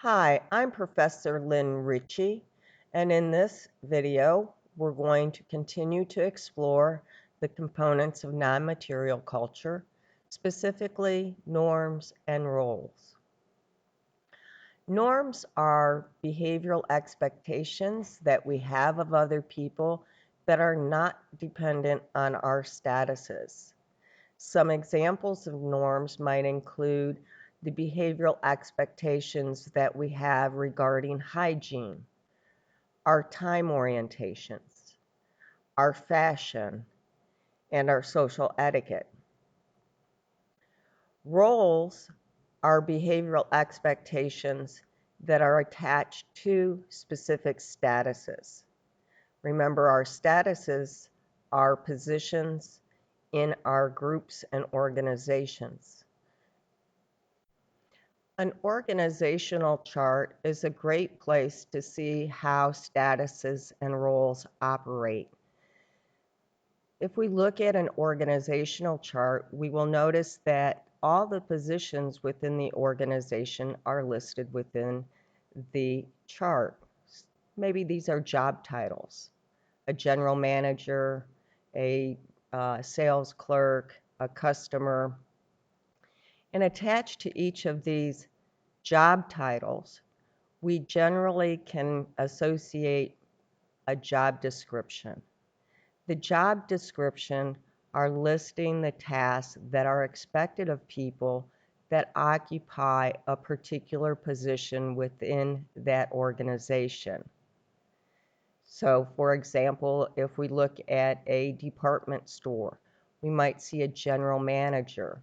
Hi, I'm Professor Lynn Ritchey, and in this video, we're going to continue to explore the components of non-material culture, specifically norms and roles. Norms are behavioral expectations that we have of other people that are not dependent on our statuses. Some examples of norms might include the behavioral expectations that we have regarding hygiene, our time orientations, our fashion, and our social etiquette. Roles are behavioral expectations that are attached to specific statuses. Remember, our statuses are positions in our groups and organizations. An organizational chart is a great place to see how statuses and roles operate. If we look at an organizational chart, we will notice that all the positions within the organization are listed within the chart. Maybe these are job titles: a general manager, a sales clerk, a customer. And attached to each of these job titles, we generally can associate a job description. The job description are listing the tasks that are expected of people that occupy a particular position within that organization. So, for example, if we look at a department store, we might see a general manager.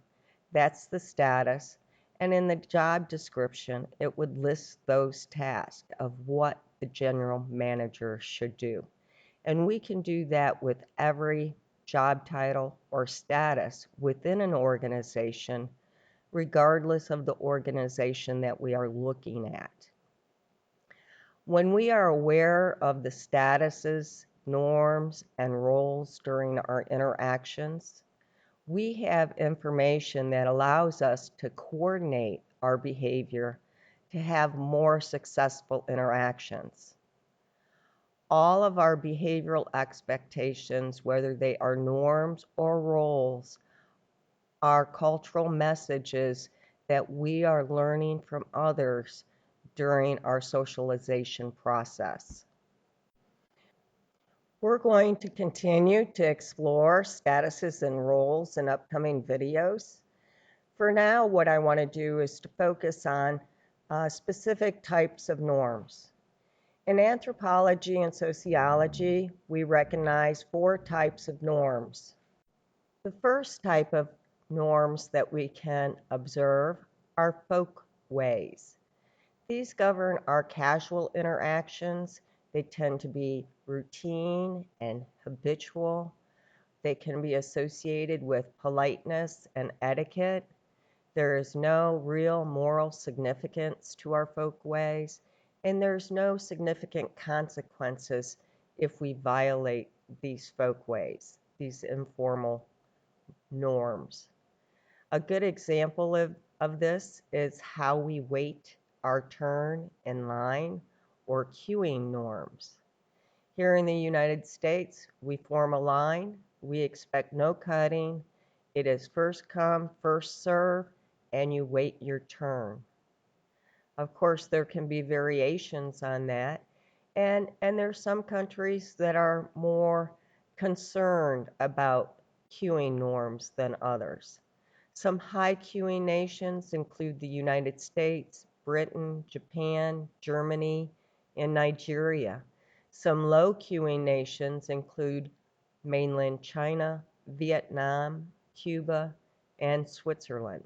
That's the status. And in the job description, it would list those tasks of what the general manager should do. And we can do that with every job title or status within an organization, regardless of the organization that we are looking at. When we are aware of the statuses, norms, and roles during our interactions, we have information that allows us to coordinate our behavior to have more successful interactions. All of our behavioral expectations, whether they are norms or roles, are cultural messages that we are learning from others during our socialization process. We're going to continue to explore statuses and roles in upcoming videos. For now, what I want to do is to focus on specific types of norms. In anthropology and sociology, we recognize 4 types of norms. The first type of norms that we can observe are folkways. These govern our casual interactions. They tend to be routine and habitual. They can be associated with politeness and etiquette. There is no real moral significance to our folkways, and there's no significant consequences if we violate these folkways, these informal norms. A good example of this is how we wait our turn in line, or queuing norms. Here in the United States, we form a line. We expect no cutting. It is first come, first serve, and you wait your turn. Of course, there can be variations on that, and there's some countries that are more concerned about queuing norms than others. Some high queuing nations include the United States, Britain, Japan, Germany, and Nigeria. Some low queuing nations include mainland China, Vietnam, Cuba, and Switzerland.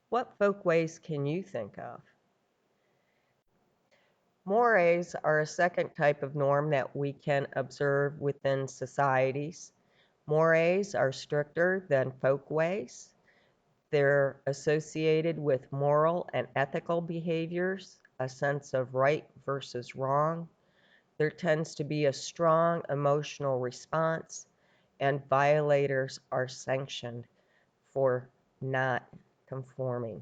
What folkways can you think of? Mores are a second type of norm that we can observe within societies. Mores are stricter than folkways. They're associated with moral and ethical behaviors, a sense of right versus wrong. There tends to be a strong emotional response, and violators are sanctioned for not conforming.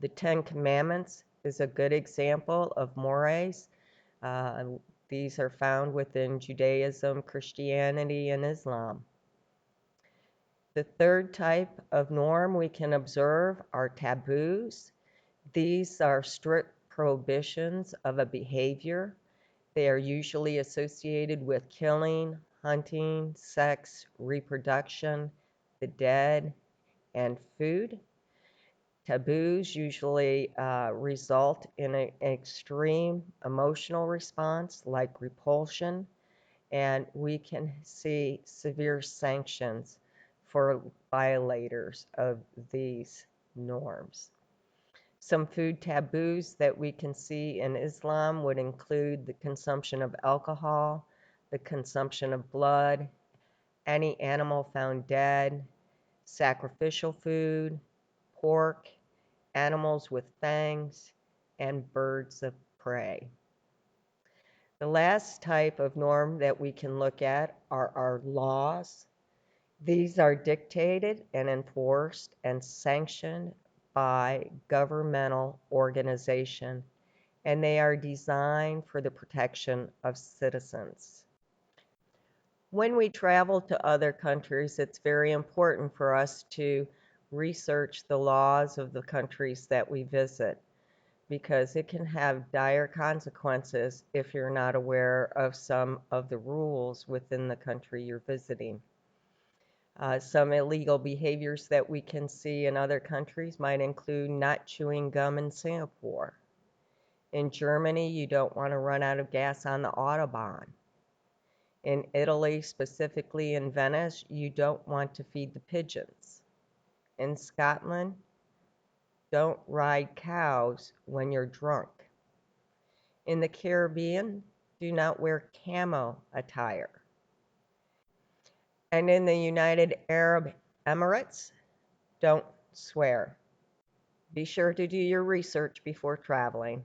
The Ten Commandments is a good example of mores. Uh, these are found within Judaism, Christianity, and Islam. The third type of norm we can observe are taboos. These are strict prohibitions of a behavior. They are usually associated with killing, hunting, sex, reproduction, the dead, and food. Taboos usually result in an extreme emotional response like repulsion, and we can see severe sanctions for violators of these norms. Some food taboos that we can see in Islam would include the consumption of alcohol, the consumption of blood, any animal found dead, sacrificial food, pork, animals with fangs, and birds of prey. The last type of norm that we can look at are our laws. These are dictated and enforced and sanctioned by governmental organization, and they are designed for the protection of citizens. When we travel to other countries, it's very important for us to research the laws of the countries that we visit, because it can have dire consequences if you're not aware of some of the rules within the country you're visiting. Some illegal behaviors that we can see in other countries might include not chewing gum in Singapore. In Germany, you don't want to run out of gas on the Autobahn. In Italy, specifically in Venice, you don't want to feed the pigeons. In Scotland, don't ride cows when you're drunk. In the Caribbean, do not wear camo attire. And in the United Arab Emirates, don't swear. Be sure to do your research before traveling.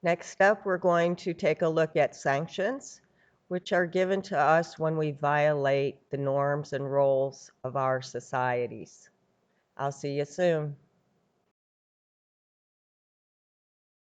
Next up, we're going to take a look at sanctions, which are given to us when we violate the norms and roles of our societies. I'll see you soon.